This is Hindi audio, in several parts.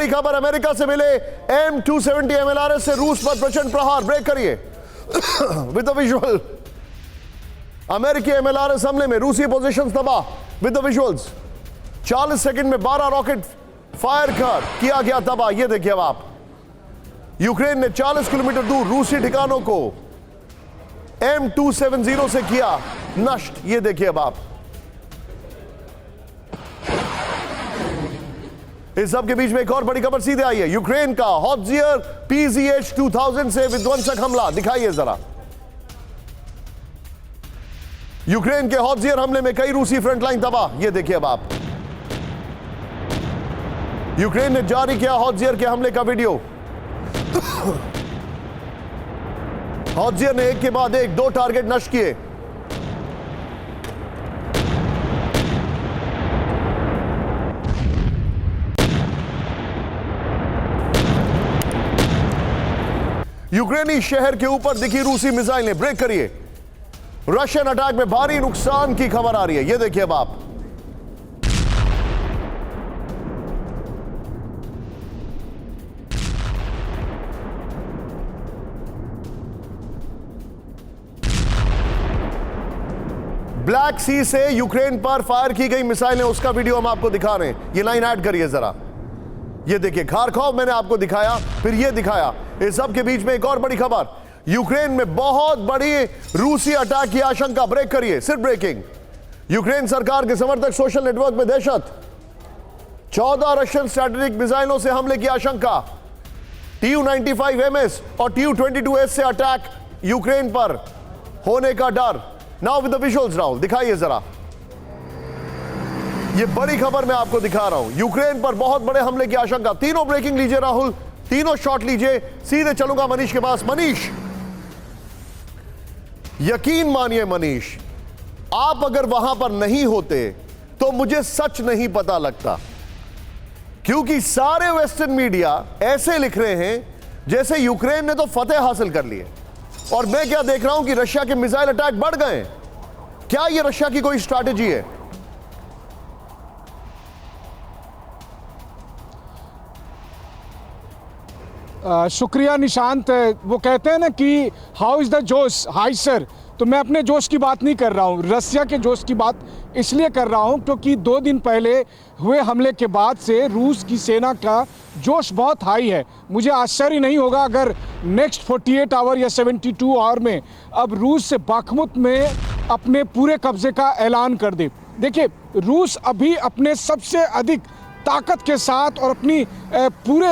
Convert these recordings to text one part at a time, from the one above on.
बड़ी खबर अमेरिका से मिले M270 MLRS से रूस पर प्रचंड प्रहार। ब्रेक करिए विद द विजुअल। अमेरिकी MLRS हमले में रूसी पोजीशंस तबाह। With the visuals. 40 सेकंड में 12 रॉकेट फायर कर किया गया तबाह। यह देखिए अब आप, यूक्रेन ने 40 किलोमीटर दूर रूसी ठिकानों को M270 से किया नष्ट। यह देखिए अब आप। इस सब के बीच में एक और बड़ी खबर सीधे आई है। यूक्रेन का हॉप्जियर PZH-2000 से विध्वंसक हमला। दिखाइए जरा। यूक्रेन के हॉप्जियर हमले में कई रूसी फ्रंटलाइन तबाह। यह देखिए अब आप। यूक्रेन ने जारी किया हॉप्जियर के हमले का वीडियो। हॉप्जियर ने एक के बाद एक 2 टारगेट नष्ट किए। यूक्रेनी शहर के ऊपर दिखी रूसी मिसाइलें। ब्रेक करिए। रशियन अटैक में भारी नुकसान की खबर आ रही है। यह देखिए अब आप। ब्लैक सी से यूक्रेन पर फायर की गई मिसाइलें, उसका वीडियो हम आपको दिखा रहे हैं। ये लाइन ऐड करिए जरा। ये देखिए, खारकोव मैंने आपको दिखाया, फिर ये दिखाया। इस सब के बीच में एक और बड़ी खबर। यूक्रेन में बहुत बड़ी रूसी अटैक की आशंका। ब्रेक करिए, सिर्फ ब्रेकिंग। यूक्रेन सरकार के समर्थक सोशल नेटवर्क में दहशत। 14 रशियन स्ट्रैटेजिक मिसाइलों से हमले की आशंका। Tu-95MS और Tu-22S से अटैक यूक्रेन पर होने का डर। Now with the visuals. Rahul दिखाइए जरा। ये बड़ी खबर मैं आपको दिखा रहा हूं। यूक्रेन पर बहुत बड़े हमले की आशंका। तीनों ब्रेकिंग लीजिए राहुल, तीनों शॉट लीजिए। सीधे चलूंगा मनीष के पास। मनीष, यकीन मानिए मनीष, आप अगर वहां पर नहीं होते तो मुझे सच नहीं पता लगता, क्योंकि सारे वेस्टर्न मीडिया ऐसे लिख रहे हैं जैसे यूक्रेन ने तो फतेह हासिल कर ली है, और मैं क्या देख रहा हूं कि रशिया के मिसाइल अटैक बढ़ गए। क्या यह रशिया की कोई स्ट्रैटेजी है? शुक्रिया निशांत। वो कहते हैं ना कि हाउ इज़ द जोश हाई सर, तो मैं अपने जोश की बात नहीं कर रहा हूँ, रसिया के जोश की बात इसलिए कर रहा हूँ क्योंकि 2 दिन पहले हुए हमले के बाद से रूस की सेना का जोश बहुत हाई है। मुझे आश्चर्य नहीं होगा अगर नेक्स्ट 48 आवर या 72 आवर में अब रूस से बाखमुत में अपने पूरे कब्जे का ऐलान कर दे। देखिए, रूस अभी अपने सबसे अधिक ताकत के साथ और अपनी पूरे,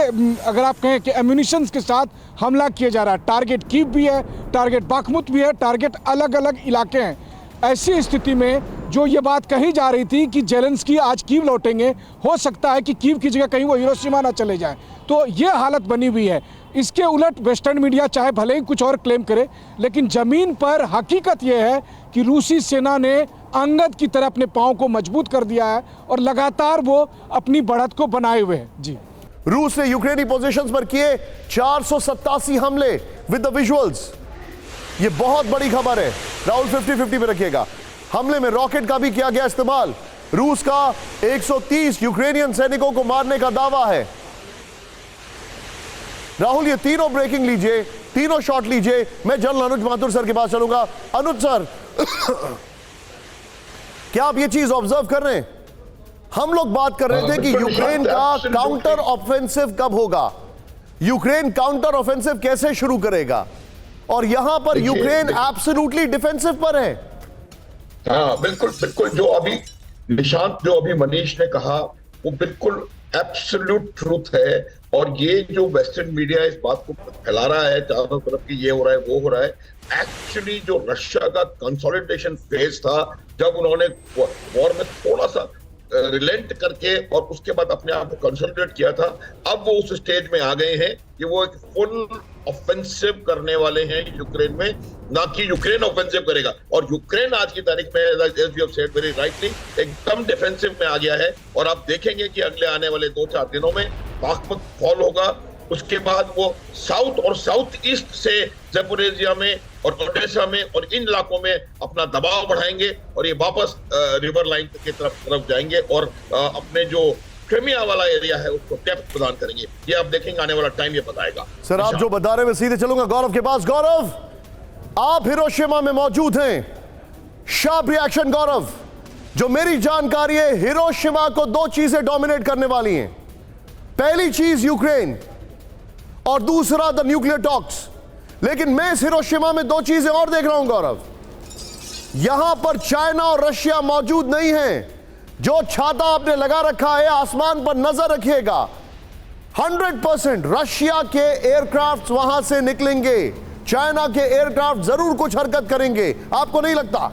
अगर आप कहें कि एम्यूनिशंस के साथ हमला किया जा रहा है। टारगेट कीव भी है, टारगेट बाखमुत भी है, टारगेट अलग अलग इलाके हैं। ऐसी स्थिति में जो ये बात कही जा रही थी कि जेलेंस्की आज कीव लौटेंगे, हो सकता है कि कीव की जगह कहीं वो हिरोशिमा ना चले जाएं, तो ये हालत बनी हुई है। इसके उलट वेस्टर्न मीडिया चाहे भले ही कुछ और क्लेम करे, लेकिन ज़मीन पर हकीकत यह है कि रूसी सेना ने अंगद की तरह अपने पांव को मजबूत कर दिया है और लगातार वो अपनी बढ़त को बनाए हुए है। जी, रूस ने यूक्रेनी पोजीशंस पर किए 487 हमले। With the visuals. ये बहुत बड़ी खबर है। राहुल 50-50 में रखिएगा। हमले में रॉकेट का भी किया गया इस्तेमाल। रूस का 130 यूक्रेनियन सैनिकों को मारने का दावा है। राहुल, ये तीनों ब्रेकिंग लीजिए, तीनों शॉट लीजिए। मैं जनरल अनुज माथुर सर के पास चलूंगा। अनुज सर, क्या आप ये चीज ऑब्जर्व कर रहे हैं? हम लोग बात कर रहे थे कि यूक्रेन का काउंटर ऑफेंसिव कब होगा, यूक्रेन काउंटर ऑफेंसिव कैसे शुरू करेगा, और यहां पर यूक्रेन एब्सोल्युटली डिफेंसिव पर है। हाँ, बिल्कुल बिल्कुल। जो अभी निशांत, जो अभी मनीष ने कहा, वो बिल्कुल एब्सोल्यूट ट्रूथ है। और ये जो वेस्टर्न मीडिया इस बात को फैला रहा है चारों तरफ कि ये हो रहा है वो हो रहा है, एक्चुअली जो रशिया का कंसोलिडेशन फेज था, जब उन्होंने वॉर में थोड़ा सा रिलेंट करके और उसके बाद अपने आप को कंसोलिडेट किया था, अब वो उस स्टेज में आ गए हैं कि वो एक फुल ऑफेंसिव करने वाले हैं यूक्रेन में, ना कि यूक्रेन ऑफेंसिव करेगा। और यूक्रेन आज की तारीख में, as you have said very rightly, एकदम डिफेंसिव में आ गया है। और आप देखेंगे कि अगले आने वाले 2-4 दिनों में बाखमुत फॉल होगा, उसके बाद वो साउथ और साउथ ईस्ट से ज़पोरिज़िया में और ओडेसा में और इन इलाकों में अपना दबाव बढ़ाएंगे और ये वापस रिवर लाइन की तरफ जाएंगे और अपने जो क्रिमिया वाला एरिया है उसको डेप्थ प्रदान करेंगे। ये आप देखेंगे आने वाला टाइम ये बताएगा। सर आप जो बता रहे हैं मैं सीधे चलूंगा गौरव के पास। गौरव, आप हिरोशिमा में मौजूद हैं, शार्प रिएक्शन गौरव। जो मेरी जानकारी है, हिरोशिमा को दो चीजें डोमिनेट करने वाली हैं। पहली चीज यूक्रेन और दूसरा द न्यूक्लियर टॉक्स। लेकिन मैं इस हिरोशिमा में दो चीजें और देख रहा हूं गौरव। यहां पर चाइना और रशिया मौजूद नहीं है। जो छाता आपने लगा रखा है, आसमान पर नजर रखिएगा। 100% रशिया के एयरक्राफ्ट वहां से निकलेंगे, चाइना के एयरक्राफ्ट जरूर कुछ हरकत करेंगे, आपको नहीं लगता?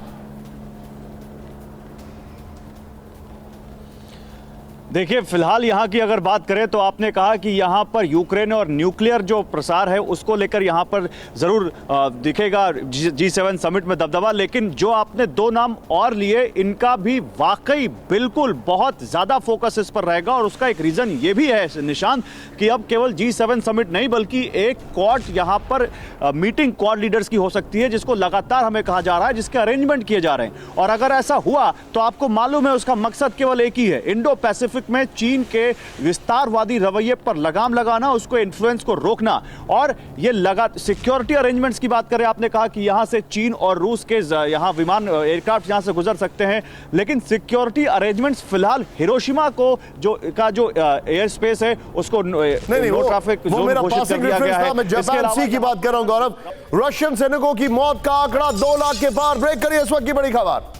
देखिए, फिलहाल यहाँ की अगर बात करें तो आपने कहा कि यहाँ पर यूक्रेन और न्यूक्लियर जो प्रसार है उसको लेकर यहाँ पर ज़रूर दिखेगा G7 समिट में दबदबा। लेकिन जो आपने दो नाम और लिए, इनका भी वाकई बिल्कुल बहुत ज़्यादा फोकस इस पर रहेगा। और उसका एक रीज़न ये भी है निशांत कि अब केवल G7 समिट नहीं बल्कि एक क्वाड यहाँ पर मीटिंग क्वाड लीडर्स की हो सकती है, जिसको लगातार हमें कहा जा रहा है, जिसके अरेंजमेंट किए जा रहे हैं। और अगर ऐसा हुआ तो आपको मालूम है उसका मकसद केवल एक ही है, इंडो पैसिफिक में चीन के विस्तारवादी रवैये पर लगाम लगाना, उसको इन्फ्लुएंस को रोकना। और ये सिक्योरिटी अरेंजमेंट्स की बात करें, आपने कहा कि यहां से चीन और रूस के यहां विमान एयरक्राफ्ट यहां से गुजर सकते हैं। लेकिन सिक्योरिटी अरेंजमेंट्स फिलहाल हिरोशिमा को जो एयर स्पेस है उसको नो ट्रैफिक जोन घोषित कर दिया गया है। मैं जापान सी की बात कर रहा हूं गौरव। रशियन सैनिकों की मौत का आंकड़ा 2 लाख के पार ब्रेक करिए इस वक्त की बड़ी खबर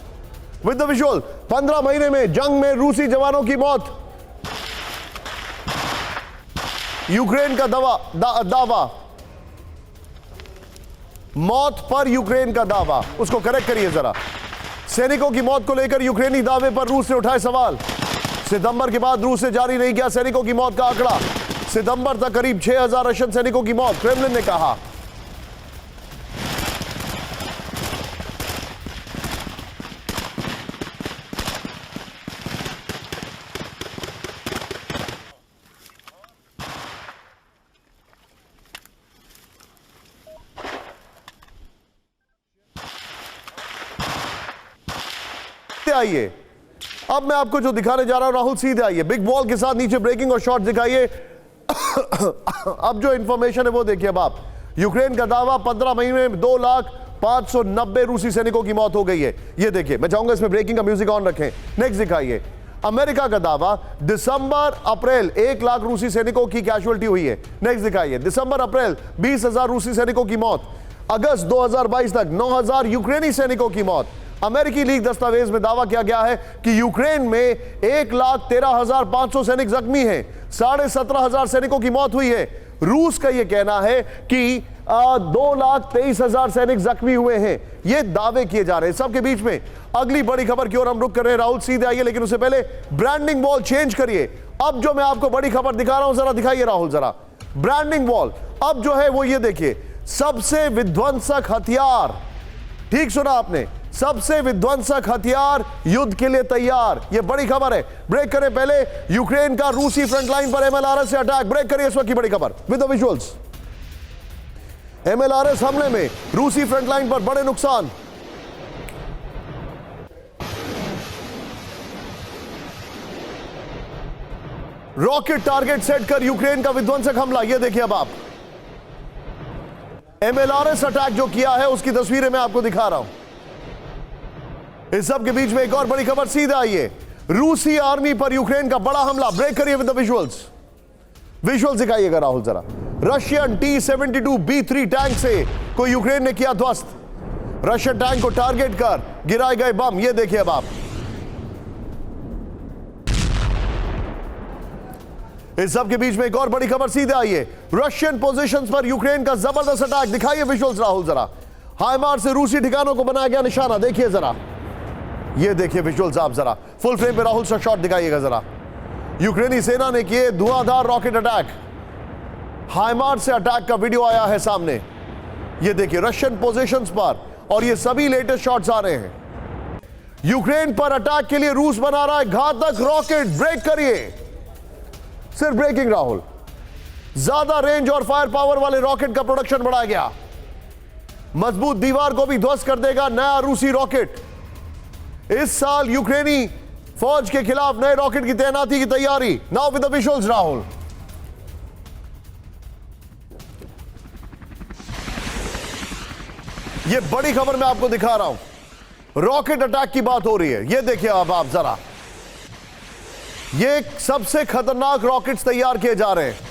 विद द विजुअल। 15 महीने में जंग में रूसी जवानों की मौत। यूक्रेन का दावा, मौत पर यूक्रेन का दावा, उसको करेक्ट करिए जरा। सैनिकों की मौत को लेकर यूक्रेनी दावे पर रूस ने उठाए सवाल। सितंबर के बाद रूस ने जारी नहीं किया सैनिकों की मौत का आंकड़ा। सितंबर तक करीब 6000 रशियन सैनिकों की मौत, क्रेमलिन ने कहा। आइए, अब मैं आपको जो दिखाने जा रहा हूं राहुल, सीधे आइए। बिग बॉल के साथ नीचे ब्रेकिंग और शॉट दिखाइए। अब जो इंफॉर्मेशन है वो देखिए। अब आप, यूक्रेन का दावा 15 महीने में 2,590 रूसी सैनिकों की मौत हो गई है। ये देखिए, मैं चाहूंगा इसमें ब्रेकिंग का म्यूजिक ऑन रखें। नेक्स्ट दिखाइए। अमेरिका का दावा, दिसंबर अप्रैल 1 लाख रूसी सैनिकों की कैजुअलिटी हुई है। नेक्स्ट दिखाइए। दिसंबर अप्रैल 20,000 रूसी सैनिकों की मौत। अगस्त 2022 तक 9,000 यूक्रेनी सैनिकों की मौत। अमेरिकी लीग दस्तावेज में दावा किया गया है कि यूक्रेन में 1,13,500 सैनिक जख्मी हैं, 17,500 सैनिकों की मौत हुई है। रूस का यह कहना है कि 2,23,000 सैनिक जख्मी हुए हैं। ये दावे किए जा रहे हैं। सबके बीच में अगली बड़ी खबर की ओर हम रुक कर रहे हैं। राहुल सीधे आइए, लेकिन उससे पहले ब्रांडिंग वॉल चेंज करिए। अब जो मैं आपको बड़ी खबर दिखा रहा हूं, जरा दिखाइए राहुल जरा। ब्रांडिंग वॉल अब जो है वो ये देखिए, सबसे विध्वंसक हथियार, ठीक सुना आपने, सबसे विध्वंसक हथियार युद्ध के लिए तैयार। यह बड़ी खबर है। ब्रेक करें पहले यूक्रेन का रूसी फ्रंटलाइन पर एमएलआरएस से अटैक। ब्रेक करिए इस वक्त की बड़ी खबर विद द विजुअल्स। एमएलआरएस हमले में रूसी फ्रंटलाइन पर बड़े नुकसान। रॉकेट टारगेट सेट कर यूक्रेन का विध्वंसक हमला। यह देखिए, अब आप एमएलआरएस अटैक जो किया है उसकी तस्वीरें मैं आपको दिखा रहा हूं। इस सब के बीच में एक और बड़ी खबर सीधे आइए। रूसी आर्मी पर यूक्रेन का बड़ा हमला। ब्रेक करिए विद द विजुअल्स। विजुअल्स दिखाइएगा राहुल जरा। रशियन T-72B3 टैंक से को यूक्रेन ने किया ध्वस्त। रशियन टैंक को टारगेट कर गिराए गए बम। ये देखिए अब आप। इस सब के बीच में एक और बड़ी खबर सीधे आइए। रशियन पोजीशंस पर यूक्रेन का जबरदस्त अटैक। दिखाइए विजुअल्स राहुल जरा। हाइमार से रूसी ठिकानों को बनाया गया निशाना। देखिए जरा, ये देखिए विजुअल्स आप जरा। फुल फ्रेम पे राहुल सा शॉट दिखाइएगा जरा। यूक्रेनी सेना ने किए धुआंधार रॉकेट अटैक। हाइमार से अटैक का वीडियो आया है सामने। ये देखिए रशियन पोजीशंस पर, और ये सभी लेटेस्ट शॉट्स आ रहे हैं। यूक्रेन पर अटैक के लिए रूस बना रहा है घातक रॉकेट। ब्रेक करिए, सिर्फ ब्रेकिंग राहुल। ज्यादा रेंज और फायर पावर वाले रॉकेट का प्रोडक्शन बढ़ाया गया। मजबूत दीवार को भी ध्वस्त कर देगा नया रूसी रॉकेट। इस साल यूक्रेनी फौज के खिलाफ नए रॉकेट की तैनाती की तैयारी। Now with the visuals Rahul. ये बड़ी खबर मैं आपको दिखा रहा हूं, रॉकेट अटैक की बात हो रही है। ये देखिए अब आप जरा, ये सबसे खतरनाक रॉकेट्स तैयार किए जा रहे हैं।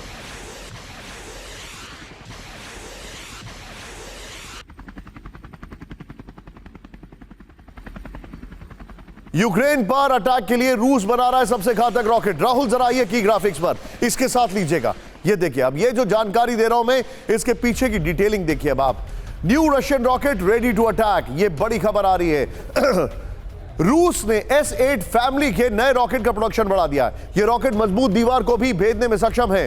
यूक्रेन पर अटैक के लिए रूस बना रहा है सबसे घातक रॉकेट। राहुल जरा आइए की ग्राफिक्स पर, इसके साथ लीजिएगा। ये देखिए, अब ये जो जानकारी दे रहा हूं मैं, इसके पीछे की डिटेलिंग देखिए अब आप। New Russian rocket ready to attack, ये बड़ी खबर आ रही है। रूस ने S8 फैमिली के नए रॉकेट का प्रोडक्शन बढ़ा दिया है। ये रॉकेट मजबूत दीवार को भी भेदने में सक्षम है।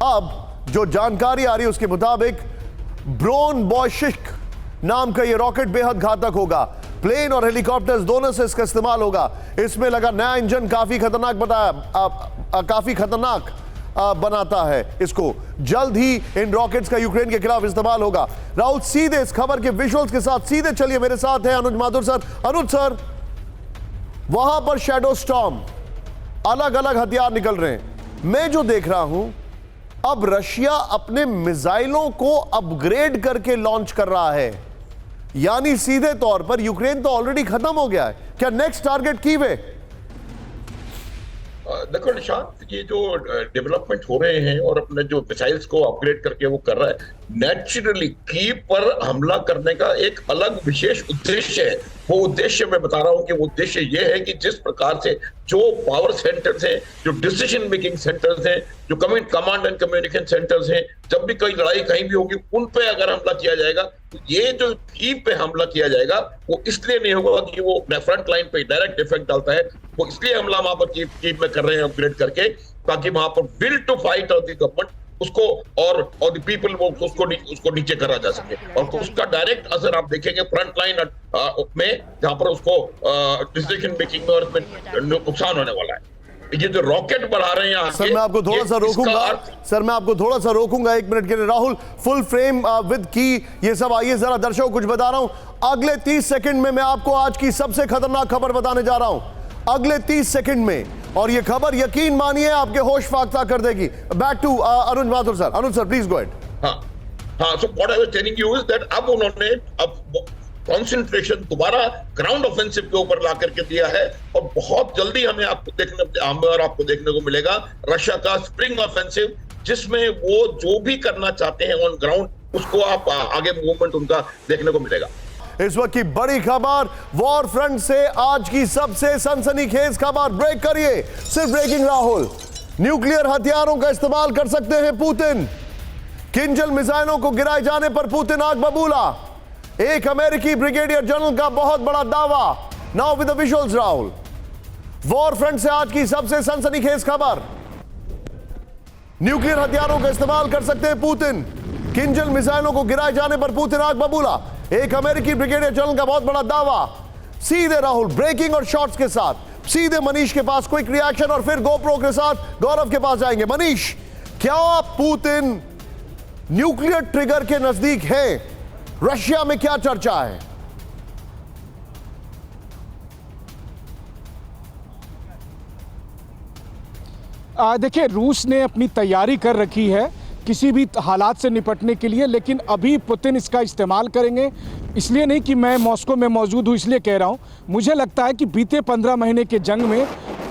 अब जो जानकारी आ रही है उसके मुताबिक ब्रोन बॉयशिक नाम का ये रॉकेट बेहद घातक होगा। प्लेन और हेलीकॉप्टर्स दोनों से इसका इस्तेमाल होगा। इसमें लगा नया इंजन काफी खतरनाक काफी खतरनाक बनाता है इसको। जल्द ही इन रॉकेट्स का यूक्रेन के खिलाफ इस्तेमाल होगा। राहुल सीधे इस खबर के विजुअल्स के साथ सीधे चलिए, मेरे साथ है अनुज माथुर सर। अनुज सर, वहां पर शैडो स्टॉर्म, अलग अलग हथियार निकल रहे हैं। मैं जो देख रहा हूं, अब रशिया अपने मिसाइलों को अपग्रेड करके लॉन्च कर रहा है, यानी सीधे तौर पर यूक्रेन तो ऑलरेडी खत्म हो गया है। क्या नेक्स्ट टारगेट कीव है? देखो निशांत, ये जो डेवलपमेंट हो रहे हैं और अपने जो मिसाइल्स को अपग्रेड करके वो कर रहा है, नेचुरली कीव पर हमला करने का एक अलग विशेष उद्देश्य है। वो उद्देश्य मैं बता रहा हूं कि वो उद्देश्य ये है कि जिस प्रकार से जो पावर सेंटर्स हैं, जो डिसीजन मेकिंग सेंटर्स हैं, जो कमांड एंड कम्युनिकेशन सेंटर्स हैं, जब भी कोई लड़ाई कहीं भी होगी उन पे अगर हमला किया जाएगा, तो ये जो कीव पे हमला किया जाएगा वो इसलिए नहीं होगा कि वो फ्रंट लाइन पे डायरेक्ट इफेक्ट डालता है। वो इसलिए हमला वहां पर कीव में कर रहे हैं अपग्रेड करके, ताकि वहां पर will to fight of the government उसको और द पीपल वो उसको नीचे करा जा सके। और उसका डायरेक्ट असर आप देखेंगे फ्रंट लाइन में, जहां पर उसको डिसीजन मेकिंग में और नुकसान होने वाला है। ये जो रॉकेट बढ़ा रहे हैं सर, मैं आपको थोड़ा सा रोकूंगा 1 मिनट के लिए। राहुल, फुल फ्रेम विद की ये सब आइए जरा, दर्शकों कुछ बता रहा हूं। अगले 30 सेकंड में मैं आपको आज की सबसे खतरनाक खबर बताने जा रहा हूं, अगले 30 सेकंड में। और ये खबर यकीन मानिए आपके होश फाख्ता कर देगी। Back to Anuj Mathur sir. Anuj sir, please go ahead. So what I was telling you is that अब उन्होंने कंसंट्रेशन दोबारा ग्राउंड ऑफेंसिव के ऊपर ला करके दिया है, और बहुत जल्दी आपको देखने को मिलेगा रशिया का स्प्रिंग ऑफेंसिव, जिसमें वो जो भी करना चाहते हैं ऑन ग्राउंड उसको आप आगे मूवमेंट उनका देखने को मिलेगा। इस वक्त की बड़ी खबर वॉर फ्रंट से, आज की सबसे सनसनीखेज खबर। ब्रेक करिए, सिर्फ ब्रेकिंग राहुल। न्यूक्लियर हथियारों का इस्तेमाल कर सकते हैं पुतिन। किंजल मिसाइलों को गिराए जाने पर पुतिन आग बबूला। एक अमेरिकी ब्रिगेडियर जनरल का बहुत बड़ा दावा। Now with the visuals Rahul. War front से आज की सबसे सनसनीखेज खबर। न्यूक्लियर हथियारों का इस्तेमाल कर सकते हैं पुतिन। किंजल मिसाइलों को गिराए जाने पर पुतिन आग बबूला। एक अमेरिकी ब्रिगेडियर जनरल का बहुत बड़ा दावा। सीधे राहुल ब्रेकिंग और शॉट्स के साथ, सीधे मनीष के पास क्विक रिएक्शन, और फिर गोप्रो के साथ गौरव के पास जाएंगे। मनीष, क्या पुतिन न्यूक्लियर ट्रिगर के नजदीक है? रशिया में क्या चर्चा है? देखिए, रूस ने अपनी तैयारी कर रखी है किसी भी हालात से निपटने के लिए, लेकिन अभी पुतिन इसका इस्तेमाल करेंगे। इसलिए नहीं कि मैं मॉस्को में मौजूद हूँ इसलिए कह रहा हूँ, मुझे लगता है कि बीते 15 महीने के जंग में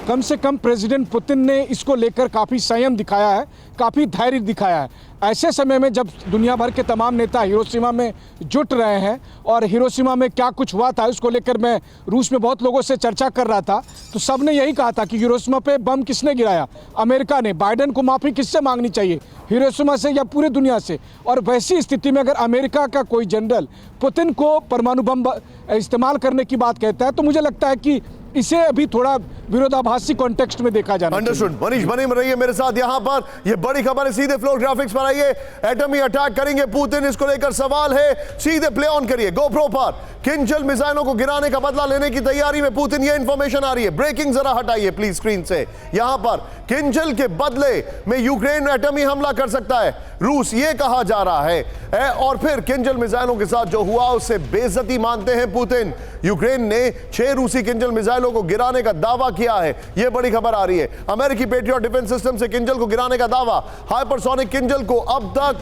कम से कम प्रेसिडेंट पुतिन ने इसको लेकर काफ़ी संयम दिखाया है, काफ़ी धैर्य दिखाया है। ऐसे समय में जब दुनिया भर के तमाम नेता हिरोशिमा में जुट रहे हैं, और हिरोशिमा में क्या कुछ हुआ था उसको लेकर मैं रूस में बहुत लोगों से चर्चा कर रहा था, तो सब ने यही कहा था कि हिरोशिमा पे बम किसने गिराया? अमेरिका ने। बाइडेन को माफ़ी किससे मांगनी चाहिए, हिरोशिमा से या पूरी दुनिया से? और वैसी स्थिति में अगर अमेरिका का कोई जनरल पुतिन को परमाणु बम इस्तेमाल करने की बात कहता है, तो मुझे लगता है कि इसे अभी थोड़ा विरोधाभासी कॉन्टेक्स्ट में देखा जाना। अंडरस्टूड। मनीष बने रहिए मेरे साथ यहां पर, ये बड़ी खबर है। सीधे फ्लोर ग्राफिक्स पर आइए। एटमी अटैक करेंगे पुतिन, इसको लेकर सवाल है। सीधे प्ले ऑन करिए गोप्रो पर। किंजल मिसाइलों को गिराने का बदला लेने की तैयारी में पुतिन, ये इंफॉर्मेशन आ रही है। ब्रेकिंग जरा हटाइए प्लीज स्क्रीन से। यहां पर किंजल के बदले में यूक्रेन एटमी हमला कर सकता है, रूस ये कहा जा रहा है। और फिर किंजल मिसाइलों के साथ जो हुआ उससे बेइज्जती मानते हैं पुतिन। यूक्रेन ने 6 रूसी किंजल मिसाइलों मिसाइलों को गिराने का दावा किया है। यह बड़ी खबर आ रही है। अमेरिकी पेट्रियट डिफेंस सिस्टम से किंजल को गिराने का दावा। हाइपरसोनिक किंजल को अब तक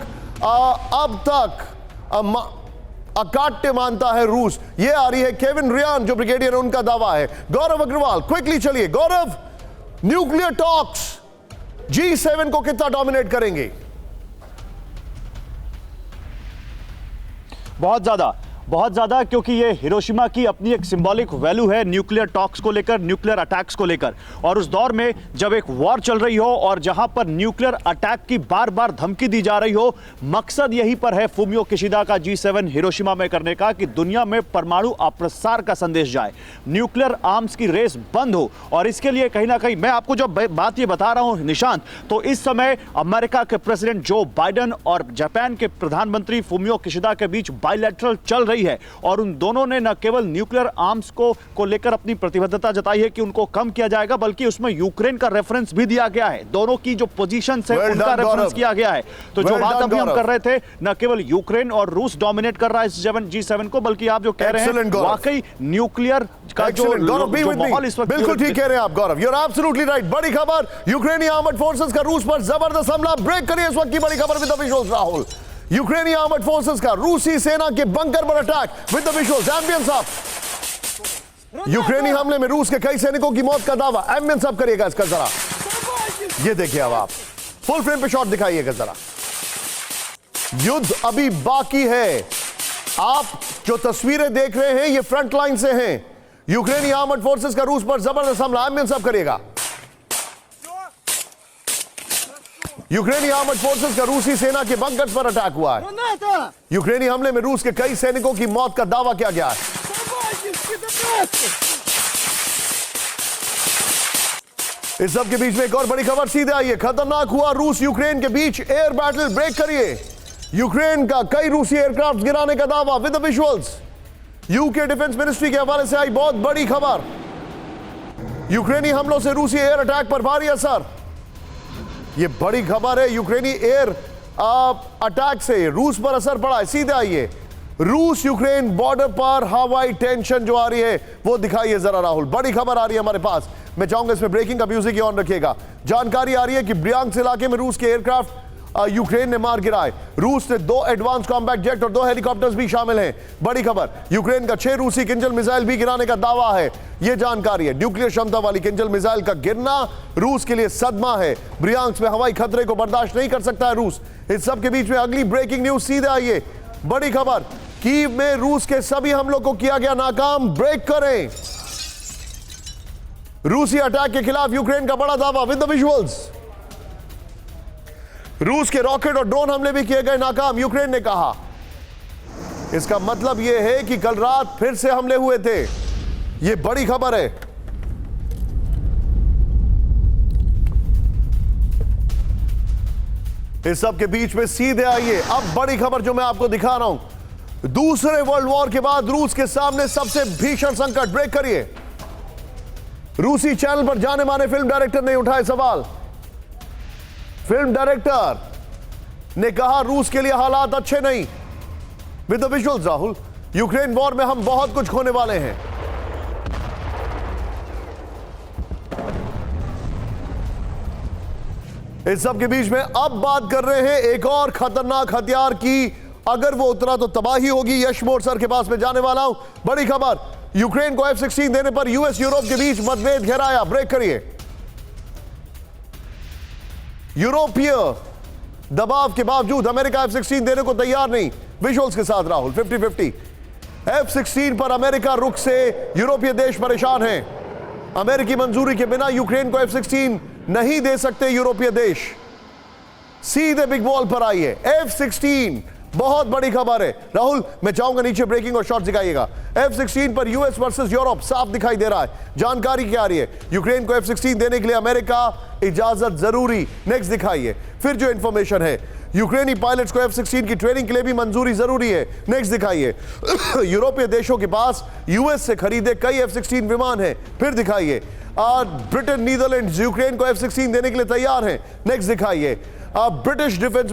अकाट्य मानता है रूस। यह आ रही है केविन रियान जो ब्रिगेडियर, उनका दावा है। गौरव अग्रवाल, क्विकली चलिए गौरव, न्यूक्लियर टॉक्स G7 को कितना डोमिनेट करेंगे? बहुत ज्यादा, क्योंकि ये हिरोशिमा की अपनी एक सिंबॉलिक वैल्यू है न्यूक्लियर टॉक्स को लेकर, न्यूक्लियर अटैक्स को लेकर। और उस दौर में जब एक वॉर चल रही हो और जहां पर न्यूक्लियर अटैक की बार बार धमकी दी जा रही हो, मकसद यही पर है फुमियो किशिदा का G7 हिरोशिमा में करने का कि दुनिया में परमाणु अप्रसार का संदेश जाए, न्यूक्लियर आर्म्स की रेस बंद हो। और इसके लिए कहीं ना कहीं मैं आपको जो बात ये बता रहा हूं निशांत, तो इस समय अमेरिका के प्रेसिडेंट जो बाइडेन और जापान के प्रधानमंत्री फुमियो किशिदा के बीच बायलैटरल चल रही है और उन दोनों ने न केवल न्यूक्लियर आर्म्स को लेकर अपनी प्रतिबद्धता जताई है कि उनको कम किया जाएगा, बल्कि उसमें यूक्रेन का रेफरेंस भी दिया गया है। दोनों की जो पोजीशन है उनका रेफरेंस किया गया है। तो जो बात अभी हम कर रहे थे, न केवल यूक्रेन और रूस डोमिनेट कर रहा है इस G7 को, बल्कि आप जो कह रहे हैं वाकई न्यूक्लियर का जो माहौल इस वक्त, बिल्कुल ठीक कह रहे हैं आप गौरव, यू आर एब्सोल्युटली राइट। बड़ी खबर, यूक्रेनी आर्मर्ड फोर्सेस का रूस पर जबरदस्त हमला। ब्रेक करिए इस वक्त की बड़ी खबर विद द विजुअल्स राहुल। यूक्रेनी आर्मर्ड फोर्सेस का रूसी सेना के बंकर पर attack with the visuals. Ambience up. यूक्रेनी हमले में रूस के कई सैनिकों की मौत का दावा। एम्बियंस अप करिएगा इसका जरा, ये देखिए अब आप फुल फ्रेम पे शॉट दिखाइएगा जरा। युद्ध अभी बाकी है। आप जो तस्वीरें देख रहे हैं ये फ्रंट लाइन से हैं। यूक्रेनी आर्मर्ड फोर्सेस का रूस पर जबरदस्त हमला। एम्बियंस अप करिएगा। यूक्रेनी आर्मर्ड फोर्सेस का रूसी सेना के बंकर्स पर अटैक हुआ है। यूक्रेनी हमले में रूस के कई सैनिकों की मौत का दावा किया गया है। इस सब के बीच में एक और बड़ी खबर सीधे आई है। खतरनाक हुआ रूस यूक्रेन के बीच एयर बैटल। ब्रेक करिए। यूक्रेन का कई रूसी एयरक्राफ्ट गिराने का दावा with the visuals. UK defence ministry के हवाले से आई बहुत बड़ी खबर। यूक्रेनी हमलों से रूसी एयर अटैक पर भारी असर। यह बड़ी खबर है। यूक्रेनी एयर अटैक से रूस पर असर पड़ा है। सीधे आइए, रूस यूक्रेन बॉर्डर पर हवाई टेंशन जो आ रही है वो दिखाइए जरा राहुल। बड़ी खबर आ रही है हमारे पास। मैं चाहूंगा इसमें ब्रेकिंग का म्यूजिक ऑन रखिएगा। जानकारी आ रही है कि ब्रियांस्क इलाके में रूस के एयरक्राफ्ट यूक्रेन ने मार गिराए। रूस ने 2 एडवांस कॉम्बैट जेट और 2 हेलीकॉप्टर्स भी शामिल हैं। बड़ी खबर, यूक्रेन का 6 रूसी किंजल मिसाइल भी गिराने का दावा है। यह जानकारी है। न्यूक्लियर क्षमता वाली किंजल मिसाइल का गिरना रूस के लिए सदमा है। ब्रियांस्क में हवाई खतरे को बर्दाश्त नहीं कर सकता है रूस। इस सब के बीच में अगली ब्रेकिंग न्यूज सीधे आइए। बड़ी खबर, कीव में रूस के सभी हमलों को किया गया नाकाम। ब्रेक करें। रूसी अटैक के खिलाफ यूक्रेन का बड़ा दावा विद द विजुअल्स। रूस के रॉकेट और ड्रोन हमले भी किए गए नाकाम, यूक्रेन ने कहा। इसका मतलब यह है कि कल रात फिर से हमले हुए थे। यह बड़ी खबर है। इस सब के बीच में सीधे आइए, अब बड़ी खबर जो मैं आपको दिखा रहा हूं। दूसरे वर्ल्ड वॉर के बाद रूस के सामने सबसे भीषण संकट। ब्रेक करिए। रूसी चैनल पर जाने माने फिल्म डायरेक्टर ने उठाए सवाल। फिल्म डायरेक्टर ने कहा रूस के लिए हालात अच्छे नहीं। With the visuals Rahul. Ukraine war में हम बहुत कुछ खोने वाले हैं। इस सब के बीच में अब बात कर रहे हैं एक और खतरनाक हथियार की। अगर वो उतरा तो तबाही होगी। यश मोर्सर के पास में जाने वाला हूं। बड़ी खबर, यूक्रेन को F-16 देने पर यूएस यूरोप के बीच मतभेद गहराया। ब्रेक करिए। यूरोपीय दबाव के बावजूद अमेरिका F-16 देने को तैयार नहीं। विजुअल्स के साथ राहुल। 50-50 F-16 पर अमेरिका रुख से यूरोपीय देश परेशान हैं। अमेरिकी मंजूरी के बिना यूक्रेन को F-16 नहीं दे सकते यूरोपीय देश। सीधे बिग बॉल पर आइए। F-16 बहुत बड़ी खबर है राहुल। मैं चाहूंगा नीचे ब्रेकिंग और शॉट दिखाइएगा। F-16 पर यूएस वर्सेस यूरोप साफ दिखाई दे रहा है। जानकारी क्या आ रही है? यूक्रेन को F-16 देने के लिए अमेरिका इजाजत जरूरी। नेक्स्ट दिखाइए। फिर जो इंफॉर्मेशन है, यूक्रेनी पायलट्स को F-16 की ट्रेनिंग के लिए भी मंजूरी जरूरी है। नेक्स्ट दिखाइए। यूरोपीय देशों के पास यूएस से खरीदे कई F-16 विमान हैं। फिर दिखाइए। ब्रिटेन, नीदरलैंड्स यूक्रेन को F-16 देने के लिए तैयार हैं। नेक्स्ट दिखाइए। अब ब्रिटिश डिफेंस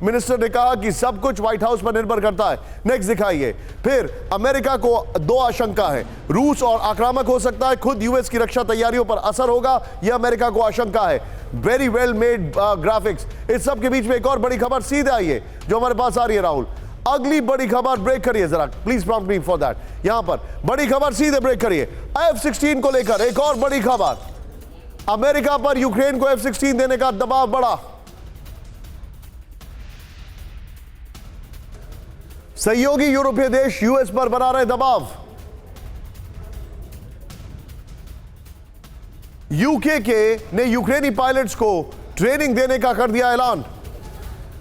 मिनिस्टर ने कहा कि सब कुछ व्हाइट हाउस पर निर्भर करता है। नेक्स्ट दिखाइए। फिर अमेरिका को दो आशंका है, रूस और आक्रामक हो सकता है, खुद यूएस की रक्षा तैयारियों पर असर होगा, यह अमेरिका को आशंका है। Very well made graphics. इस सब के बीच में एक और बड़ी खबर सीधे आई है जो हमारे पास आ रही है। राहुल, अगली बड़ी खबर ब्रेक करिए जरा, please prompt me for that. यहां पर बड़ी खबर सीधे ब्रेक करिए। F-16 को लेकर एक और बड़ी खबर, अमेरिका पर यूक्रेन को F-16 देने का दबाव बढ़ा। सहयोगी यूरोपीय देश यूएस पर बना रहे दबाव। यूके ने यूक्रेनी पायलट्स को ट्रेनिंग देने का कर दिया ऐलान।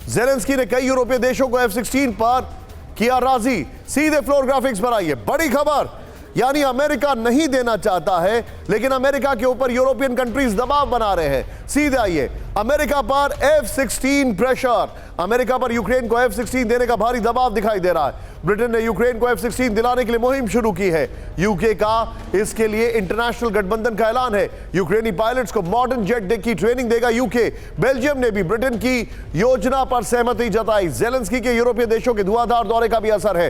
ज़ेलेंस्की ने कई यूरोपीय देशों को F-16 पर किया राजी। सीधे फ्लोर ग्राफिक्स पर आइए। बड़ी खबर, यानी अमेरिका नहीं देना चाहता है, लेकिन अमेरिका के ऊपर यूरोपियन कंट्रीज दबाव बना रहे हैं। सीधे आइए। अमेरिका पर F-16 प्रेशर, अमेरिका पर यूक्रेन को F-16 देने का भारी दबाव दिखाई दे रहा है। ब्रिटेन ने यूक्रेन को F-16 दिलाने के लिए मुहिम शुरू की है। यूके का इसके लिए इंटरनेशनल गठबंधन का ऐलान है। यूक्रेनी पायलट्स को मॉडर्न जेट की ट्रेनिंग देगा यूके। बेल्जियम ने भी ब्रिटेन की योजना पर सहमति जताई। ज़ेलेंस्की के यूरोपीय देशों के धुआंधार दौरे का भी असर है।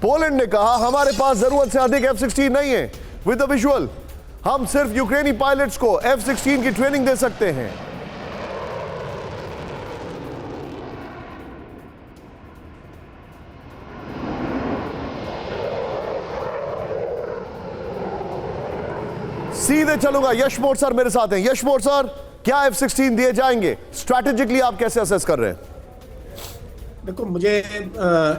पोलैंड ने कहा हमारे पास जरूरत से अधिक F-16 नहीं है। विद द विजुअल, हम सिर्फ यूक्रेनी पायलट्स को F-16 की ट्रेनिंग दे सकते हैं। सीधे चलूंगा, यशमोर सर मेरे साथ हैं। यशमोर सर, क्या F-16 दिए जाएंगे? स्ट्रैटेजिकली आप कैसे असेस कर रहे हैं? देखो, मुझे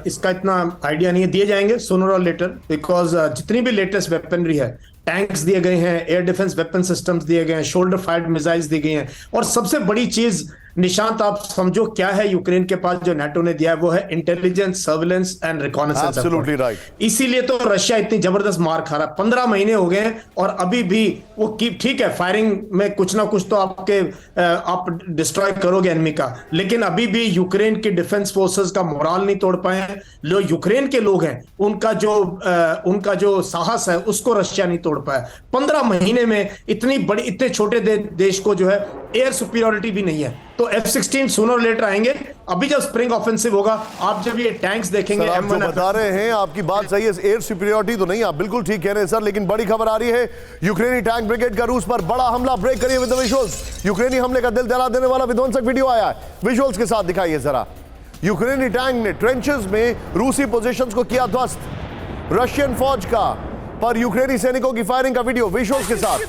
इसका इतना आइडिया नहीं है। दिए जाएंगे सूनर और लेटर, बिकॉज जितनी भी लेटेस्ट वेपनरी है, टैंक्स दिए गए हैं, एयर डिफेंस वेपन सिस्टम्स दिए गए हैं, शोल्डर फायर्ड मिसाइल्स दी गई हैं, और सबसे बड़ी चीज निशांत आप समझो क्या है यूक्रेन के पास जो नाटो ने दिया है, वो है intelligence, surveillance and reconnaissance. Absolutely right. इसीलिए तो रशिया इतनी जबरदस्त मार खा रहा है। 15 महीने हो गए हैं और अभी भी वो ठीक है, फायरिंग में कुछ ना कुछ तो आप डिस्ट्रॉय करोगे एनिमी का, लेकिन अभी भी यूक्रेन की डिफेंस फोर्सेस का मोराल नहीं तोड़ पाए हैं। यूक्रेन के लोग हैं, उनका जो साहस है उसको रशिया नहीं तोड़ पाया। 15 महीने में इतने छोटे देश को जो है एयर सुपीरियरिटी भी नहीं है। तो F-16 सूनर और लेटर आएंगे। अभी जब स्प्रिंग ऑफेंसिव होगा, आप जब ये टैंक्स देखेंगे, आप जो बता रहे हैं आपकी बात सही है, एयर सुपीरियरिटी तो नहीं, आप बिल्कुल ठीक कह रहे हैं सर, लेकिन बड़ी खबर आ रही है यूक्रेनी टैंक ब्रिगेड का रूस पर बड़ा हमला। ब्रेक करिए विद द विजुअल्स। यूक्रेनी हमले का दिल दहला देने वाला विध्वंसक वीडियो आया है, विजुअल्स के साथ दिखाइए जरा। यूक्रेनी टैंक ने ट्रेंचेस में रूसी पोजीशंस को किया ध्वस्त। रशियन फौज का पर यूक्रेनी सैनिकों की फायरिंग का वीडियो विजुअल्स के साथ।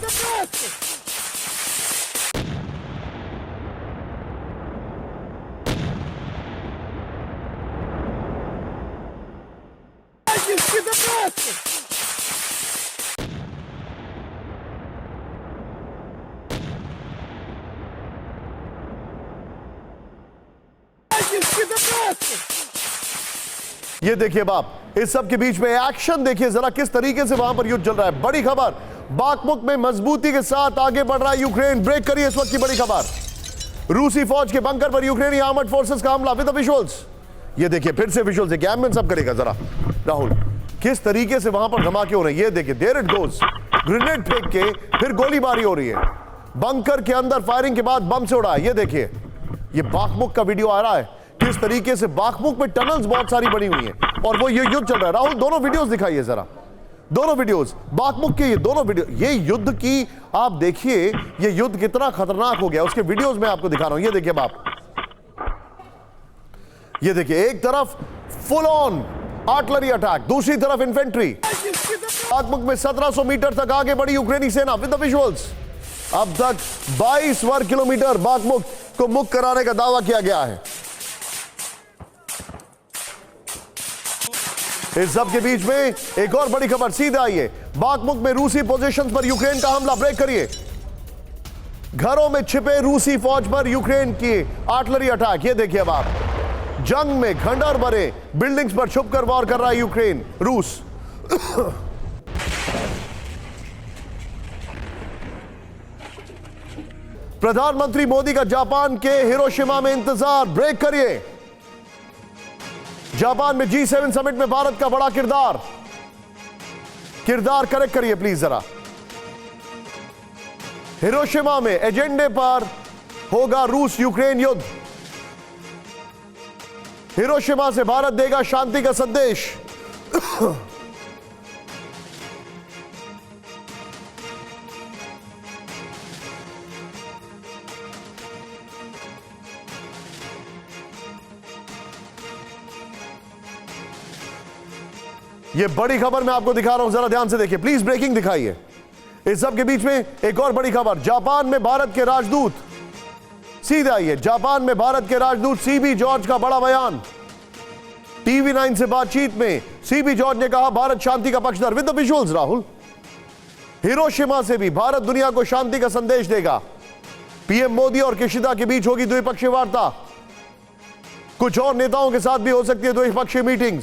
ये देखिए बाप, इस सब के बीच में एक्शन देखिए जरा किस तरीके से वहां पर युद्ध चल रहा है। बड़ी खबर, बाखमुक में मजबूती के साथ आगे बढ़ रहा है यूक्रेन। ब्रेक करिए इस वक्त की बड़ी खबर, रूसी फौज के बंकर पर यूक्रेनी आर्मर्ड फोर्सेस का हमला। विद द विजुअल्स, ये देखिए फिर से विजुअल्स, कैमरामैन सब करेगा जरा राहुल, किस तरीके से वहां पर धमाके हो रहे हैं। ये देखिए, देयर इट गोज, ग्रेनेड फेंक के फिर गोलीबारी हो रही है। बंकर के अंदर फायरिंग के बाद बम से उड़ा है। ये देखिए, ये बाखमुक का वीडियो आ रहा है, किस तरीके से बाखमुक में टनल्स बहुत सारी बनी हुई हैं और वो ये युद्ध चल रहा है। राहुल, दोनों वीडियोस दिखाइए जरा, दोनों वीडियोस बाखमुक के, ये दोनों वीडियो, ये युद्ध की आप देखिए, ये युद्ध कितना खतरनाक हो गया, उसके वीडियोस में आपको दिखा रहा हूं। ये देखिए बाप, ये देखिए, एक तरफ फुल ऑन आर्टिलरी अटैक, दूसरी तरफ इन्फेंट्री। बाखमुक में 1700 मीटर तक आगे बढ़ी यूक्रेनी सेना। विद द विजुअल्स, अब तक 22 वर्ग किलोमीटर बाखमुक को मुक्त कराने का दावा किया गया है। इस सब के बीच में एक और बड़ी खबर सीधे आई है, बाखमुक में रूसी पोजीशंस पर यूक्रेन का हमला। ब्रेक करिए, घरों में छिपे रूसी फौज पर यूक्रेन की आर्टिलरी अटैक। ये देखिए अब आप, जंग में खंडर भरे बिल्डिंग्स पर छुपकर वार कर रहा है यूक्रेन, रूस। प्रधानमंत्री मोदी का जापान के हिरोशिमा में इंतजार। ब्रेक करिए, जापान में G7 समिट में भारत का बड़ा किरदार करेक्ट करिए प्लीज जरा। हिरोशिमा में एजेंडे पर होगा रूस यूक्रेन युद्ध। हिरोशिमा से भारत देगा शांति का संदेश। ये बड़ी खबर मैं आपको दिखा रहा हूं, जरा ध्यान से देखिए प्लीज, ब्रेकिंग दिखाइए। इस सब के बीच में एक और बड़ी खबर, जापान में भारत के राजदूत, सीधे आइए, जापान में भारत के राजदूत सीबी जॉर्ज का बड़ा बयान। टीवी 9 से बातचीत में सीबी जॉर्ज ने कहा भारत शांति का पक्षधर, with the visuals Rahul. Hiroshima से भी भारत दुनिया को शांति का संदेश देगा। पीएम मोदी और किशिदा के बीच होगी द्विपक्षीय वार्ता। कुछ और नेताओं के साथ भी हो सकती है द्विपक्षीय मीटिंग्स।